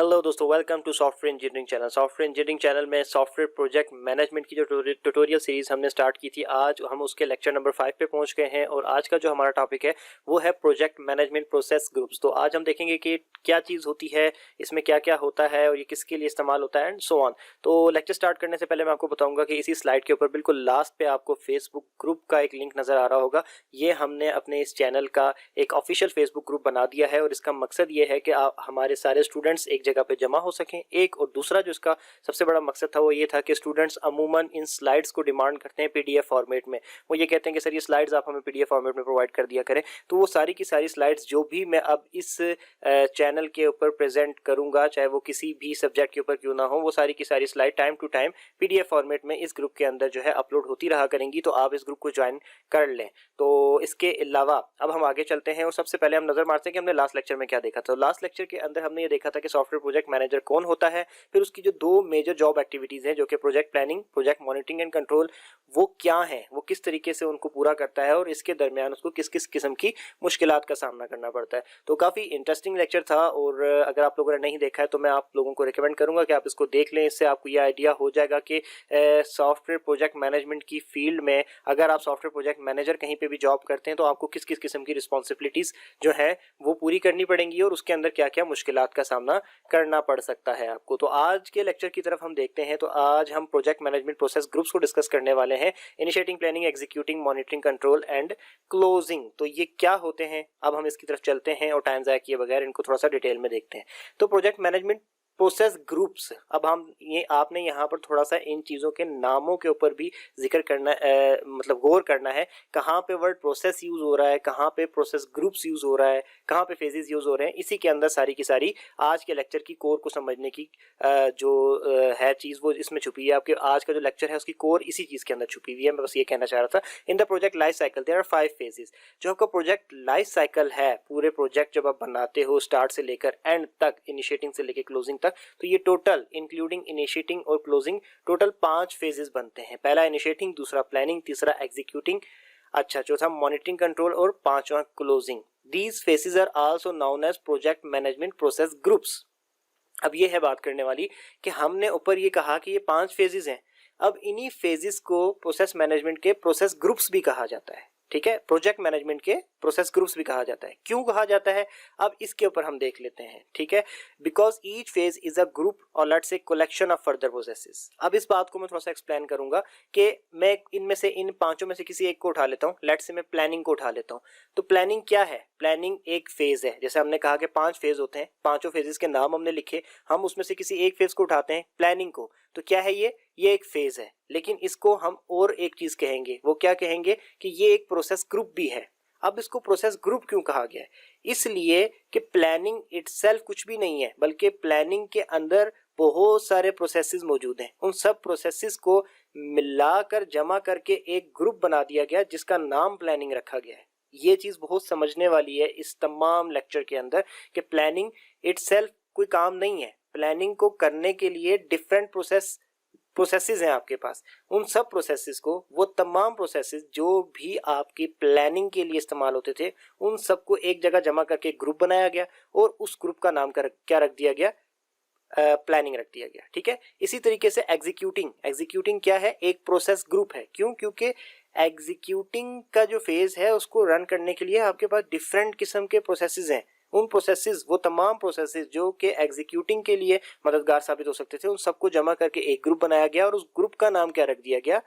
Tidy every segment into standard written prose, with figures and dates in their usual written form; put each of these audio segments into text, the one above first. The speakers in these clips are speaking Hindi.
हेलो दोस्तों, welcome to software engineering channel. Software engineering channel में सॉफ्टवेयर प्रोजेक्ट मैनेजमेंट की जो ट्यूटोरियल सीरीज हमने स्टार्ट की थी, आज हम उसके लेक्चर नंबर 5 पे पहुंच गए हैं। और आज का जो हमारा टॉपिक है वो है प्रोजेक्ट मैनेजमेंट प्रोसेस ग्रुप्स। तो आज हम देखेंगे कि क्या चीज़ होती है, इसमें क्या क्या होता है और ये किसके लिए इस्तेमाल होता है एंड सो ऑन। तो लेक्चर स्टार्ट करने से पहले मैं आपको बताऊंगा कि इसी स्लाइड के ऊपर बिल्कुल लास्ट पे आपको फेसबुक ग्रुप का एक लिंक नज़र आ रहा होगा। ये हमने अपने इस चैनल का एक ऑफिशियल फेसबुक ग्रुप बना दिया है और इसका मकसद ये है कि आप हमारे सारे स्टूडेंट्स एक जगह पे जमा हो सकें। एक और दूसरा जो इसका सबसे बड़ा मकसद था वो ये था कि स्टूडेंट्स अमूमन इन स्लाइड्स को डिमांड करते हैं पीडीएफ फॉर्मेट में। वो ये कहते हैं कि सर ये स्लाइड्स आप हमें पीडीएफ फॉर्मेट में प्रोवाइड कर दिया करें। तो वो सारी की सारी स्लाइड्स जो भी मैं अब इस चैनल के ऊपर प्रेजेंट करूंगा, चाहे वो किसी भी सब्जेक्ट के ऊपर क्यों ना हो, वो सारी की सारी slide time to time PDF format में इस ग्रुप के अंदर जो है अपलोड होती रहा करेंगी। तो आप इस ग्रुप को ज्वाइन कर लें। तो इसके अलावा अब हम आगे चलते हैं और सबसे पहले हम नजर मारते हैं कि हमने लास्ट लेक्चर में क्या देखा था। लास्ट लेक्चर के अंदर हमने ये देखा था कि सॉफ्टवेयर प्रोजेक्ट मैनेजर कौन होता है, फिर उसकी जो दो मेजर जॉब एक्टिविटीज हैं जो कि project planning, project monitoring and control, वो क्या है, वो किस तरीके से उनको पूरा करता है और इसके दरमियान उसको किस किस किस्म की मुश्किलात का सामना करना पड़ता है। तो काफ़ी इंटरेस्टिंग लेक्चर था और अगर आप लोगों ने नहीं देखा है तो मैं आप लोगों को रिकमेंड करूंगा कि आप इसको देख लें। इससे आपको ये आइडिया हो जाएगा कि सॉफ्टवेयर प्रोजेक्ट मैनेजमेंट की फील्ड में अगर आप सॉफ्टवेयर प्रोजेक्ट मैनेजर कहीं पे भी जॉब करते हैं तो आपको किस किस किस्म की रिस्पॉन्सिबिलिटीज़ जो है वो पूरी करनी पड़ेंगी और उसके अंदर क्या क्या मुश्किलात का सामना करना पड़ सकता है आपको। तो आज के लेक्चर की तरफ हम देखते हैं। तो आज हम प्रोजेक्ट मैनेजमेंट प्रोसेस ग्रुप्स को डिस्कस करने वाले हैं। Initiating, planning, executing, monitoring, control and closing. तो ये क्या होते हैं, अब हम इसकी तरफ चलते हैं और टाइम ज़ाया किए बगैर इनको थोड़ा सा डिटेल में देखते हैं। तो प्रोजेक्ट मैनेजमेंट प्रोसेस ग्रुप्स, अब हम ये आपने यहाँ पर थोड़ा सा इन चीज़ों के नामों के ऊपर भी जिक्र करना मतलब गौर करना है। कहाँ पे वर्ड प्रोसेस यूज़ हो रहा है, कहाँ पे प्रोसेस ग्रुप्स यूज़ हो रहा है, कहाँ पे फेजेस यूज़ हो रहे हैं, इसी के अंदर सारी की सारी आज के लेक्चर की कोर को समझने की जो है चीज़ वो इसमें छुपी है। आपके आज का जो लेक्चर है उसकी कोर इसी चीज़ के अंदर छुपी हुई है। मैं बस ये कहना चाह रहा था। In the project life cycle there are 5 phases. जो आपका प्रोजेक्ट लाइफ साइकिल है, पूरे प्रोजेक्ट जब आप बनाते हो स्टार्ट से लेकर एंड तक, इनिशिएटिंग से लेकर क्लोजिंग तक, तो ये टोटल इंक्लूडिंग इनिशिएटिंग और क्लोजिंग टोटल 5 फेजेस बनते हैं। पहला इनिशिएटिंग, दूसरा प्लानिंग, तीसरा एग्जीक्यूटिंग, अच्छा चौथा मॉनिटरिंग कंट्रोल और पांचवा closing. These phases are also known as project management process groups. अब ये है बात करने वाली कि हमने ऊपर ये कहा कि ये 5 फेजेस हैं। अब इन्हीं फेजेस को प्रोसेस मैनेजमेंट के प्रोसेस ग्रुप्स भी कहा जाता है। ठीक है, प्रोजेक्ट मैनेजमेंट के प्रोसेस ग्रुप्स भी कहा जाता है। क्यों कहा जाता है, अब इसके ऊपर हम देख लेते हैं। ठीक है, because each phase is a group और let's say collection of further processes. अब इस बात को मैं थोड़ा सा एक्सप्लेन करूंगा कि मैं इनमें से, इन पांचों में से किसी एक को उठा लेता हूँ। लेट्स से मैं प्लानिंग को उठा लेता हूँ। तो प्लानिंग क्या है? प्लानिंग एक फेज है। जैसे हमने कहा कि 5 फेज होते हैं, पांचों फेजेस के नाम हमने लिखे, हम उसमें से किसी एक फेज को उठाते हैं, प्लानिंग को। तो क्या है ये एक फेज है, लेकिन इसको हम और एक चीज कहेंगे। वो क्या कहेंगे कि ये एक प्रोसेस ग्रुप भी है। अब इसको प्रोसेस ग्रुप क्यों कहा गया है? इसलिए कि प्लानिंग इटसेल्फ कुछ भी नहीं है, बल्कि प्लानिंग के अंदर बहुत सारे प्रोसेसेस मौजूद हैं। उन सब प्रोसेसेस को मिलाकर जमा करके एक ग्रुप बना दिया गया जिसका नाम प्लानिंग रखा गया है। ये चीज बहुत समझने वाली है इस तमाम लेक्चर के अंदर कि प्लानिंग इटसेल्फ कोई काम नहीं है। प्लानिंग को करने के लिए डिफरेंट प्रोसेसेस हैं आपके पास। उन सब प्रोसेसेस को, वो तमाम प्रोसेसेस जो भी आपकी प्लानिंग के लिए इस्तेमाल होते थे, उन सबको एक जगह जमा करके एक ग्रुप बनाया गया और उस ग्रुप का नाम क्या रख दिया गया? प्लानिंग रख दिया गया। ठीक है, इसी तरीके से एग्जीक्यूटिंग क्या है? एक प्रोसेस ग्रुप है। क्यों? क्योंकि एग्जीक्यूटिंग का जो फेज है उसको रन करने के लिए आपके पास डिफरेंट किस्म के प्रोसेसेस हैं। उन प्रोसेसेस, वो तमाम प्रोसेसेस जो कि एग्जीक्यूटिंग के लिए मददगार साबित हो सकते थे, उन सबको जमा करके एक ग्रुप बनाया गया और उस ग्रुप का नाम क्या रख दिया गया?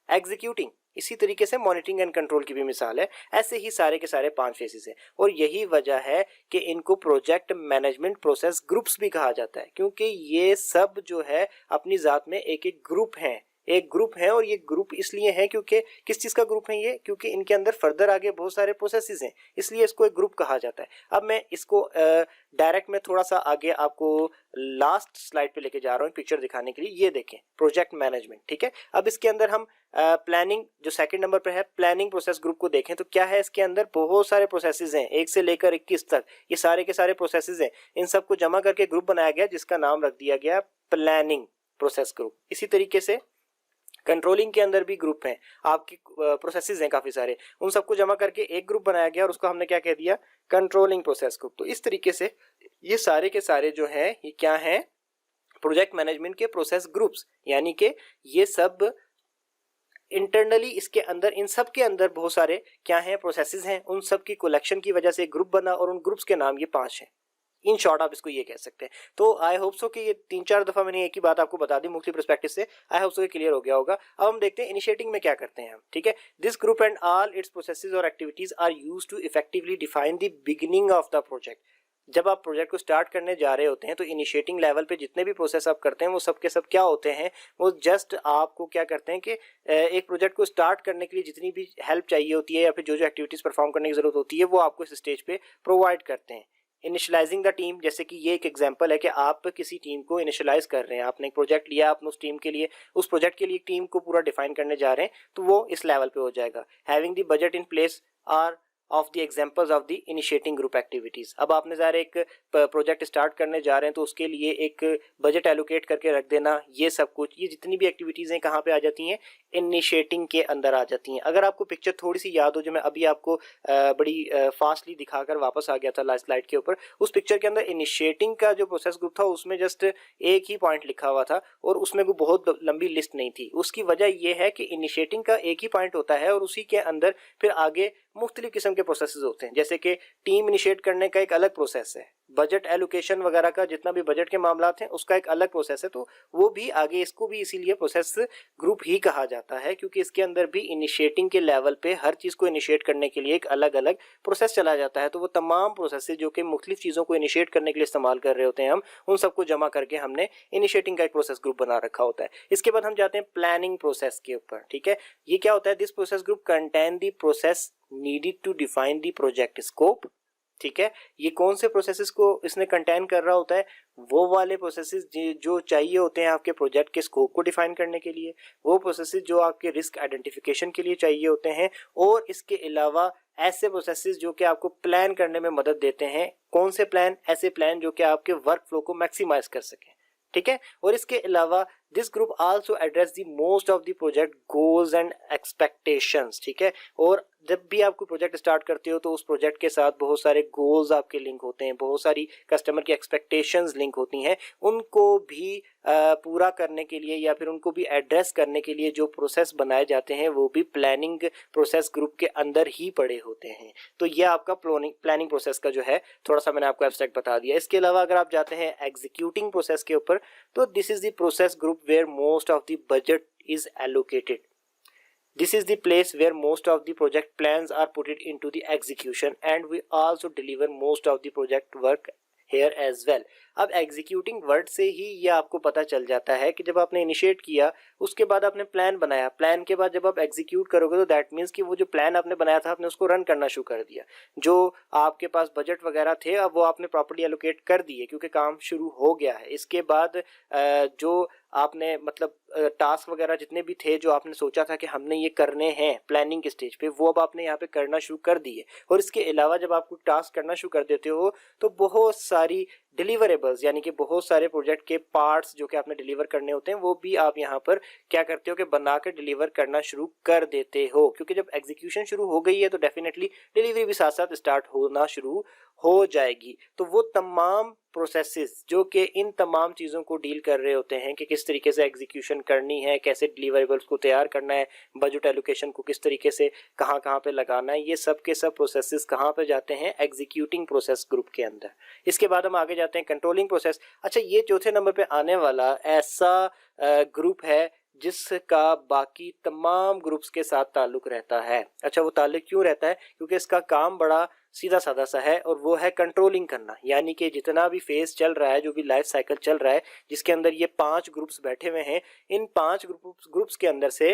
एग्जीक्यूटिंग। इसी तरीके से मॉनिटरिंग एंड कंट्रोल की भी मिसाल है। ऐसे ही सारे के सारे 5 फेजेस हैं और यही वजह है कि इनको प्रोजेक्ट मैनेजमेंट प्रोसेस ग्रुप्स भी कहा जाता है, क्योंकि ये सब जो है अपनी जात में एक एक ग्रुप हैं। एक ग्रुप है और ये ग्रुप इसलिए है क्योंकि किस चीज का ग्रुप है ये? क्योंकि इनके अंदर फर्दर आगे बहुत सारे प्रोसेसेस हैं, इसलिए इसको एक ग्रुप कहा जाता है। अब मैं इसको डायरेक्ट में थोड़ा सा आगे आपको लास्ट स्लाइड पे लेके जा रहा हूँ पिक्चर दिखाने के लिए। ये देखें प्रोजेक्ट मैनेजमेंट। ठीक है, अब इसके अंदर हम प्लानिंग जो सेकंड नंबर पर है, प्लानिंग प्रोसेस ग्रुप को देखें तो क्या है? इसके अंदर बहुत सारे प्रोसेसेस हैं, 1 से लेकर 21 तक। ये सारे के सारे प्रोसेसेस हैं। इन सबको जमा करके ग्रुप बनाया गया जिसका नाम रख दिया गया प्लानिंग प्रोसेस ग्रुप। इसी तरीके से कंट्रोलिंग के अंदर भी ग्रुप हैं, आपकी प्रोसेसेस हैं काफी सारे, उन सबको जमा करके एक ग्रुप बनाया गया और उसको हमने क्या कह दिया? Controlling process group. तो इस तरीके से ये सारे के सारे जो हैं ये क्या हैं, प्रोजेक्ट मैनेजमेंट के प्रोसेस ग्रुप्स, यानी कि ये सब इंटरनली इसके अंदर, इन सब के अंदर बहुत सारे क्या हैं, प्रोसेसेस हैं, उन सब की कलेक्शन की वजह से ग्रुप बना और उन ग्रुप्स के नाम ये 5 हैं। इन शॉर्ट आप इसको ये कह सकते हैं। तो आई होप सो कि ये 3-4 दफा मैंने एक ही बात आपको बता दी मुख्तलिफ पर्सपेक्टिव से, आई होप सो ये क्लियर हो गया होगा। अब हम देखते हैं इनिशिएटिंग में क्या करते हैं हम, ठीक है। This group and all its processes और activities are used to effectively define the beginning of the project. जब आप प्रोजेक्ट को स्टार्ट करने जा रहे होते हैं तो इनिशिएटिंग लेवल पे जितने भी प्रोसेस आप करते हैं वो सब के सब क्या होते हैं, वो जस्ट आपको क्या करते हैं कि एक प्रोजेक्ट को स्टार्ट करने के लिए जितनी भी हेल्प चाहिए होती है या फिर जो जो एक्टिविटीज परफॉर्म करने की जरूरत होती है वो आपको इस स्टेज पे प्रोवाइड करते हैं। इनिशियलाइजिंग द टीम, जैसे कि ये एक एग्जांपल है कि आप किसी टीम को इनिशियलाइज कर रहे हैं, आपने एक प्रोजेक्ट लिया, आपने उस टीम के लिए, उस प्रोजेक्ट के लिए एक टीम को पूरा डिफाइन करने जा रहे हैं, तो वो इस लेवल पे हो जाएगा। Having the budget in place are of the examples of the initiating group activities. अब आपने ज़ाहिर एक प्रोजेक्ट स्टार्ट करने जा रहे हैं तो उसके लिए एक बजट एलोकेट करके रख देना, ये सब कुछ, ये जितनी भी एक्टिविटीज हैं कहाँ पे आ जाती हैं, इनिशिएटिंग के अंदर आ जाती हैं। अगर आपको पिक्चर थोड़ी सी याद हो जो मैं अभी आपको बड़ी फास्टली दिखाकर वापस आ गया था लास्ट स्लाइड के ऊपर, उस पिक्चर के अंदर इनिशिएटिंग का जो प्रोसेस ग्रुप था उसमें जस्ट एक ही पॉइंट लिखा हुआ था और उसमें कोई बहुत लंबी लिस्ट नहीं थी। उसकी वजह यह है कि इनिशिएटिंग का एक ही पॉइंट होता है और उसी के अंदर फिर आगे मुख्तलिफ किस्म के प्रोसेसेस होते हैं, जैसे कि टीम इनिशिएट करने का एक अलग प्रोसेस है, बजट एलोकेशन वगैरह का जितना भी बजट के मामलात हैं उसका एक अलग प्रोसेस है, तो वो भी आगे, इसको भी इसीलिए प्रोसेस ग्रुप ही कहा जाता है क्योंकि इसके अंदर भी इनिशिएटिंग के लेवल पे हर चीज़ को इनिशिएट करने के लिए एक अलग अलग प्रोसेस चला जाता है। तो वो तमाम प्रोसेस जो कि मुख्तलिफ चीज़ों को इनिशिएट करने के लिए इस्तेमाल कर रहे होते हैं हम, उन सबको जमा करके हमने इनिशिएटिंग का एक प्रोसेस ग्रुप बना रखा होता है। इसके बाद हम जाते हैं प्लानिंग प्रोसेस के ऊपर, ठीक है। ये क्या होता है, this process group contain the process needed to define the project scope, ठीक है। ये कौन से प्रोसेसेस को इसने कंटेन कर रहा होता है, वो वाले प्रोसेसेस जो चाहिए होते हैं आपके प्रोजेक्ट के स्कोप को डिफाइन करने के लिए, वो प्रोसेसेस जो आपके रिस्क आइडेंटिफिकेशन के लिए चाहिए होते हैं, और इसके अलावा ऐसे प्रोसेसेस जो कि आपको प्लान करने में मदद देते हैं। कौन से प्लान, ऐसे प्लान जो कि आपके वर्क फ्लो को मैक्सिमाइज कर सकें, ठीक है। और इसके अलावा this group also address the most of the project goals and expectations, ठीक है। और जब भी आप कोई प्रोजेक्ट स्टार्ट करते हो तो उस प्रोजेक्ट के साथ बहुत सारे गोल्स आपके लिंक होते हैं, बहुत सारी कस्टमर की एक्सपेक्टेशंस लिंक होती हैं, उनको भी पूरा करने के लिए या फिर उनको भी एड्रेस करने के लिए जो प्रोसेस बनाए जाते हैं वो भी प्लानिंग प्रोसेस ग्रुप के अंदर ही पड़े होते हैं। तो यह आपका प्लानिंग प्रोसेस का जो है थोड़ा सा मैंने आपको एब्स्ट्रैक्ट बता दिया। इसके अलावा अगर आप जाते हैं एग्जीक्यूटिंग प्रोसेस के ऊपर, तो this is the process group where most of the budget is allocated. This is the place where most of the project plans are put it into the execution and we also deliver most of the project work here as well. अब एग्जीक्यूटिंग वर्ड से ही ये आपको पता चल जाता है कि जब आपने इनिशिएट किया उसके बाद आपने प्लान बनाया, प्लान के बाद जब आप एग्जीक्यूट करोगे तो दैट मीन्स कि वो जो प्लान आपने बनाया था आपने उसको रन करना शुरू कर दिया। जो आपके पास बजट वगैरह थे अब वो आपने प्रॉपर्ली एलोकेट कर दिए क्योंकि काम शुरू हो गया है। इसके बाद जो आपने मतलब टास्क वगैरह जितने भी थे जो आपने सोचा था कि हमने ये करने हैं प्लानिंग के स्टेज पे, वो अब आपने यहाँ पे करना शुरू कर दिए। और इसके अलावा जब आप कोई टास्क करना शुरू कर देते हो तो बहुत सारी डिलीवरेबल्स यानी कि बहुत सारे प्रोजेक्ट के पार्ट्स जो कि आपने डिलीवर करने होते हैं वो भी आप यहाँ पर क्या करते हो कि बना कर डिलीवर करना शुरू कर देते हो, क्योंकि जब एग्जीक्यूशन शुरू हो गई है तो डेफिनेटली डिलीवरी भी साथ साथ स्टार्ट होना शुरू हो जाएगी। तो वो तमाम प्रोसेसेस जो कि इन तमाम चीज़ों को डील कर रहे होते हैं कि किस तरीके से एग्जीक्यूशन करनी है, कैसे डिलीवरेबल्स को तैयार करना है, बजट एलोकेशन को किस तरीके से कहाँ कहाँ पे लगाना है, ये सब के सब प्रोसेसेस कहाँ पे जाते हैं, एग्जीक्यूटिंग प्रोसेस ग्रुप के अंदर। इसके बाद हम आगे जाते हैं कंट्रोलिंग प्रोसेस। अच्छा, ये चौथे नंबर पे आने वाला ऐसा ग्रुप है जिसका बाकी तमाम ग्रुप्स के साथ ताल्लुक रहता है। अच्छा, वो ताल्लुक क्यों रहता है? क्योंकि इसका काम बड़ा सीधा साधा सा है और वो है कंट्रोलिंग करना। यानी कि जितना भी फेज चल रहा है, जो भी लाइफ साइकिल चल रहा है, जिसके अंदर ये 5 ग्रुप्स बैठे हुए हैं, इन 5 ग्रुप्स के अंदर से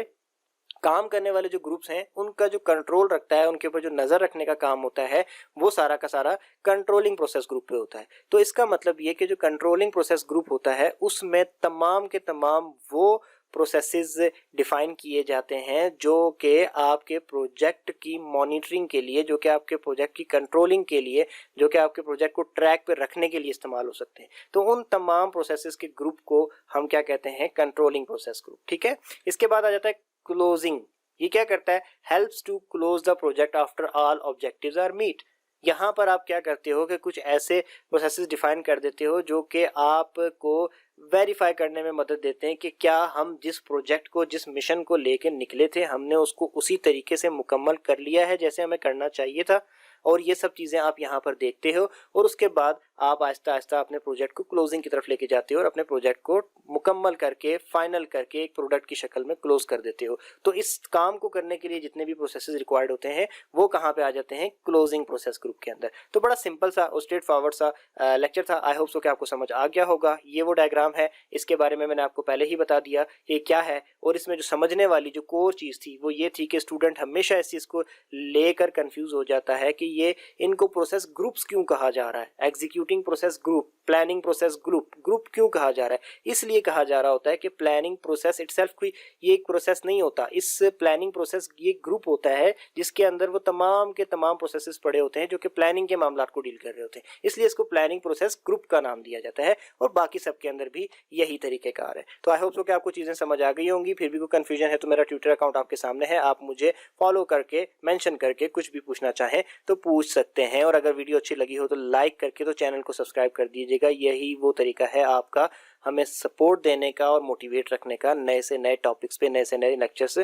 काम करने वाले जो ग्रुप्स हैं उनका जो कंट्रोल रखता है, उनके ऊपर जो नज़र रखने का काम होता है, वो सारा का सारा कंट्रोलिंग प्रोसेस ग्रुप पे होता है। तो इसका मतलब ये कि जो कंट्रोलिंग प्रोसेस ग्रुप होता है उसमें तमाम के तमाम वो प्रोसेसेस डिफाइन किए जाते हैं जो कि आपके प्रोजेक्ट की मॉनिटरिंग के लिए, जो कि आपके प्रोजेक्ट की कंट्रोलिंग के लिए, जो कि आपके प्रोजेक्ट को ट्रैक पे रखने के लिए इस्तेमाल हो सकते हैं। तो उन तमाम प्रोसेसेस के ग्रुप को हम क्या कहते हैं? Controlling process group. ठीक है। इसके बाद आ जाता है क्लोजिंग। ये क्या करता है? Helps to close the project after all objectives are meet. यहाँ पर आप क्या करते हो कि कुछ ऐसे प्रोसेसेस डिफाइन कर देते हो जो कि आपको वेरीफाई करने में मदद देते हैं कि क्या हम जिस प्रोजेक्ट को, जिस मिशन को लेकर निकले थे, हमने उसको उसी तरीके से मुकम्मल कर लिया है जैसे हमें करना चाहिए था। और ये सब चीज़ें आप यहाँ पर देखते हो और उसके बाद आप आहिस्ता आहिस्ता अपने प्रोजेक्ट को क्लोजिंग की तरफ लेके जाते हो और अपने प्रोजेक्ट को मुकम्मल करके, फाइनल करके एक प्रोडक्ट की शक्ल में क्लोज कर देते हो। तो इस काम को करने के लिए जितने भी प्रोसेसेस रिक्वायर्ड होते हैं वो कहाँ पे आ जाते हैं? क्लोजिंग प्रोसेस ग्रुप के अंदर। तो बड़ा सिंपल सा और स्ट्रेट फॉरवर्ड सा लेक्चर था। आई होप सो कि आपको समझ आ गया होगा। ये वो डायग्राम है, इसके बारे में मैंने आपको पहले ही बता दिया कि क्या है। और इसमें जो समझने वाली जो कोर चीज़ थी वो ये थी कि स्टूडेंट हमेशा इस चीज़ को लेकर कंफ्यूज हो जाता है कि ये इनको प्रोसेस ग्रुप्स क्यों कहा जा रहा है। Executing process group, planning process group, group क्यों कहा जा रहा है? इसलिए कहा जा रहा होता है कि प्लानिंग प्रोसेस इटसेल्फ कोई ये एक प्रोसेस नहीं होता। इस प्लानिंग प्रोसेस ये ग्रुप होता है जिसके अंदर वो तमाम के तमाम प्रोसेसेस पड़े होते हैं जो कि प्लानिंग के मामलात को डील कर रहे होते हैं। इसलिए इसको प्लानिंग प्रोसेस ग्रुप का नाम दिया जाता है और बाकी सब के अंदर भी यही तरीकेकार है। तो आई होप सो कि आपको चीज़ें समझ आ गई होंगी। फिर भी कोई कन्फ्यूजन है तो मेरा ट्विटर अकाउंट आपके सामने है, आप मुझे फॉलो करके, मेंशन करके कुछ भी पूछना चाहें तो पूछ सकते हैं। और अगर वीडियो अच्छी लगी हो तो लाइक करके तो चैनल को सब्सक्राइब कर दीजिएगा। यही वो तरीका है आपका हमें सपोर्ट देने का और मोटिवेट रखने का नए से नए टॉपिक्स पे, नए से नए लेक्चर्स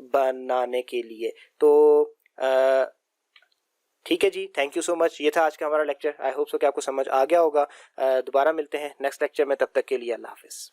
बनाने के लिए। तो ठीक है जी, थैंक यू सो मच। ये था आज का हमारा लेक्चर। आई होप सो कि आपको समझ आ गया होगा। दोबारा मिलते हैं नेक्स्ट लेक्चर में, तब तक के लिए अल्लाह हाफिज़।